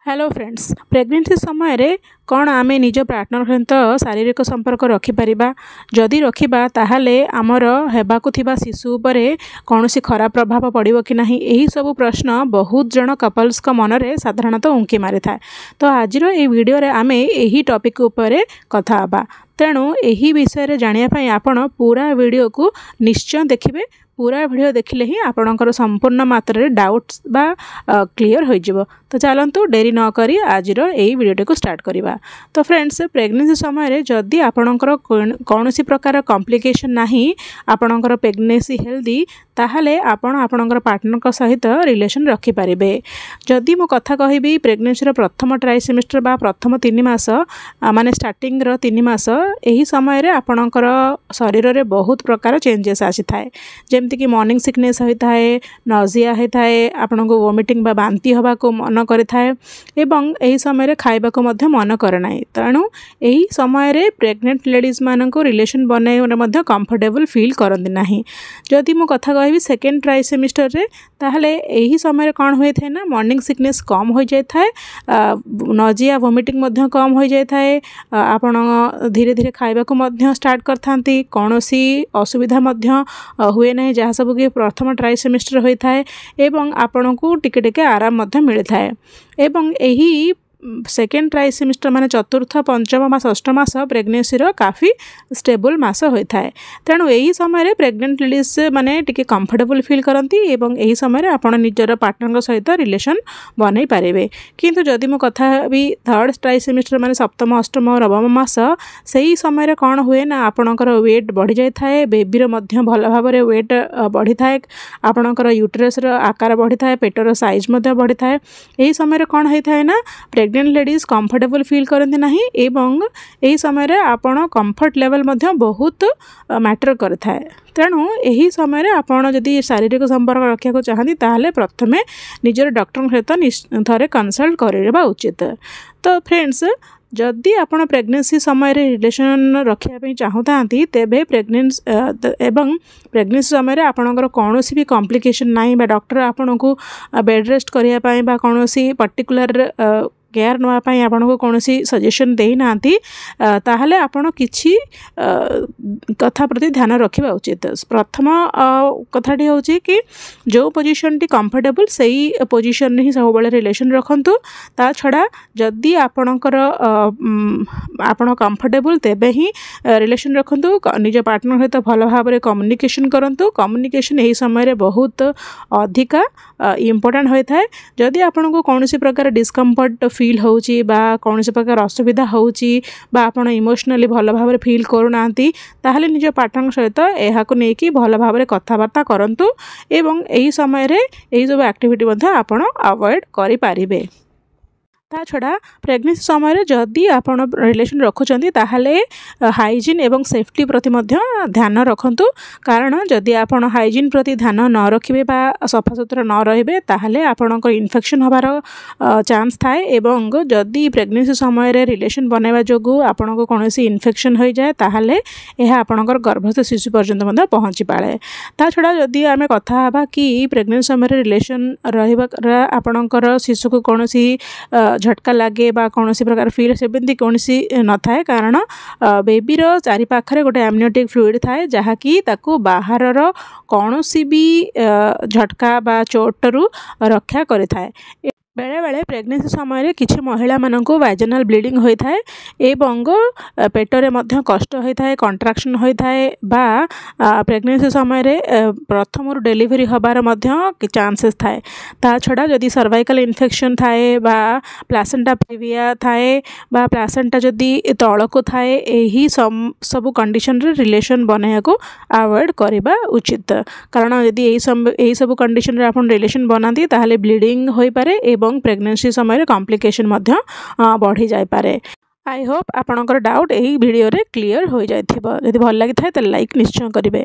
Hello friends, pregnancy समय रे कौन आमे निज पार्टनर सहित शारीरिक संपर्क रखिपर जदि रखा ताहले आमर हेबाकु थिबा शिशु उपरे कौन खराब प्रभाव पड़ो कि नहीं, यही सब प्रश्न बहुत जन कपल्स मनरे साधारणतः उंकी मारि थाए। तो आज ये वीडियो रे आमे यही टॉपिक उपरे कथा हबा। तेणु यही विषय जानिया आपण पूरा वीडियो को निश्चय देखिए। पूरा वीडियो देखिले ही आपणकर संपूर्ण मात्रा डाउट्स बा क्लियर हो जिवो। तो चलतु डेरी न करी आज यही वीडियो को स्टार्ट करवा। तो फ्रेंड्स, प्रेगनेंसी समय जदि आपणकर कौन प्रकार कॉम्प्लिकेशन नहीं, आपणकर प्रेगनेंसी हेल्दी, ताहले आपण आपणकर पार्टनर सहित रिलेशन रखिपारे। जदि मो कथा कहि प्रेगनेंसी प्रथम ट्राइसेमिस्टर बा प्रथम 3 मास माने स्टार्टिंग 3 मास, यही समय आपणकर शरीर में बहुत प्रकार चेंजेस आसी थाए। जमती कि मॉर्निंग सिकनेस होता है, नजिया होता है, आपन को वोमिटिंग बा बांती हवा को मन करे थाए एवं एही समय खाइबा को मध्य मन करे नाही। तेणु एही समय रे प्रेग्नेंट लेडीज मान को रिलेशन बनाइबा मध्य कंफर्टेबल फील करंदी नाही। जदि मो कथा कहबी सेकेंड ट्राइसेमिस्टर रे, ताहले एही समय कौन होय थाए ना, मॉर्निंग सिकनेस कम हो जाय थाए, नजिया वोमिटिंग मध्य कम हो जाय थाए, आपण धीरे धीरे खाइबा को मध्य स्टार्ट करथांती, कोनोसी असुविधा मध्य हुए नहीं जहाँ सब कि प्रथम ट्राइसेमिस्टर होता है एवं आपण को टिके टिके आराम मध्य मिलता है। एवं यही सेकेंड ट्राइसेमिस्टर माने चतुर्थ पंचम बा षष्ठ मास प्रेगनेंसी काफ़ी स्टेबल मास होता है। तेणु यही समय प्रेग्नेंट लेडीज माने टिके कंफर्टेबल फील करती एवं यही समय आपण निजर पार्टनर सहित रिलेशन बनई पारे। किंतु जदि मो कथा भी थर्ड ट्राइसेमिस्टर माने सप्तम अष्टम नवम मास, सही समय कौन हुए ना, आपणकर वेट बढ़ी जाए थाए, बेबीर मध्य भल भाव वेट बढ़ी थाए, आपणकर यूट्रस आकार बढ़ी थाए, पेटर साइज मध्य बढ़ी थाए। यही समय कौन होता है ना, प्रेग्नेंट लेडीज कंफर्टेबल फील करते नहीं एवं यही समय आपण कंफर्ट लेवल मध्य बहुत मैटर करता है। तेणु यही समय आपण जदि शारीरिक संपर्क रखा चाहती ताहले प्रथमे निजर डॉक्टर सहित थरे कंसल्ट करवा उचित। तो फ्रेंड्स, जदि आपण प्रेगनेंसी समय रिलेशन रखापी चाहूता तेबे प्रेगनेंसी समय आपणकर कौन भी कॉम्प्लिकेशन नहीं, डॉक्टर आपन को बेड रेस्ट करने कौन पर्टिकुलर केयर नापी आपन को कौन सजेशन देना, ताहले आपण किछि कथा प्रति ध्यान रखा उचित। प्रथम कथाटी हूँ कि जो पोजीशन टी कंफर्टेबल सही पोजीशन ही सब रिलेशन रखंतु। ता छड़ा जदि आपणकर आपण कंफर्टेबल तेबे ही रिलेशन रखंतु। निज पार्टनर सहित भल भाव कम्युनिकेशन करंतु। कम्युनिकेशन यही समय बहुत अधिका इम्पोर्टेंट होता है। जदि आपन को कौन प्रकार डिस्कम्फर्ट फील होची बा कौन प्रकार असुविधा होची बा आपण इमोशनली भल भाव फील करूना, ताहले निज पार्टनर सहित यह नहीं भल भाव कथबार्ता करंतु एवं यही समय यही सब एक्टिविटी आपण अवॉइड करि पारिबे। ता छड़ा प्रेगनेंसी समय जदि आपण रिलेशन रखुचंती ताहले हाइजीन एवं सेफ्टी प्रति मध्य ध्यान रखंतु। कारण जदि आपण हाइजीन प्रति ध्यान न रखिबे बा सफा सुतरा न रहिबे ताहले आपणकर इन्फेक्शन हबार चांस थाए एवं जदि प्रेगनेंसी समय रिलेशन बनैबा जोगु आपण को कोनोसी इन्फेक्शन हो जाए ताहले यह आपणकर गर्भस्थ शिशु पर्यंत मध्य पहुँची पाए। ता छड़ा जदि आमे कथा हबा कि प्रेगनेंसी समय रिलेशन रहिबा आपणकर शिशु को कोनोसी झटका लगे बा कौन प्रकार फील सेमती कौन न थाए। कारण बेबीर चारि पाखरे गोटे एमनियोटिक फ्लूइड थाए जहाँकि ताकू बाहर कौन भी झटका बा चोटरू रक्षा करे थाए। बेले बेले प्रेगनेंसी समय किछि महिला मानक वाइजनल ब्लीडिंग होता है एवं पेटरे मध्य कष्ट होता है, कंट्राक्शन होता है बा प्रेगनेंसी समय प्रथम डेलीवरी हबार मध्य चांसेस थाए। ता छड़ा जदि सर्वाइकल इन्फेक्शन थाए बा प्लासेंटा प्रेविया थाए बा प्लासेंटा जदि तलको थाए, यही सब कंडीशन रे रिलेशन बनाया को अवॉइड करबा उचित। कारण यदि यही सब कंडीशन रे आपण रिलेशन बनाती ताहले ब्लीडिंग होई पारे एवं प्रेगनेंसी समय कॉम्प्लिकेशन मध्य बढ़ी जाय पारे। आई होप आपणकर डाउट यही वीडियो रे क्लियर हो जाइथिबो। यदि भल लागि थाए त लाइक निश्चय करिवे।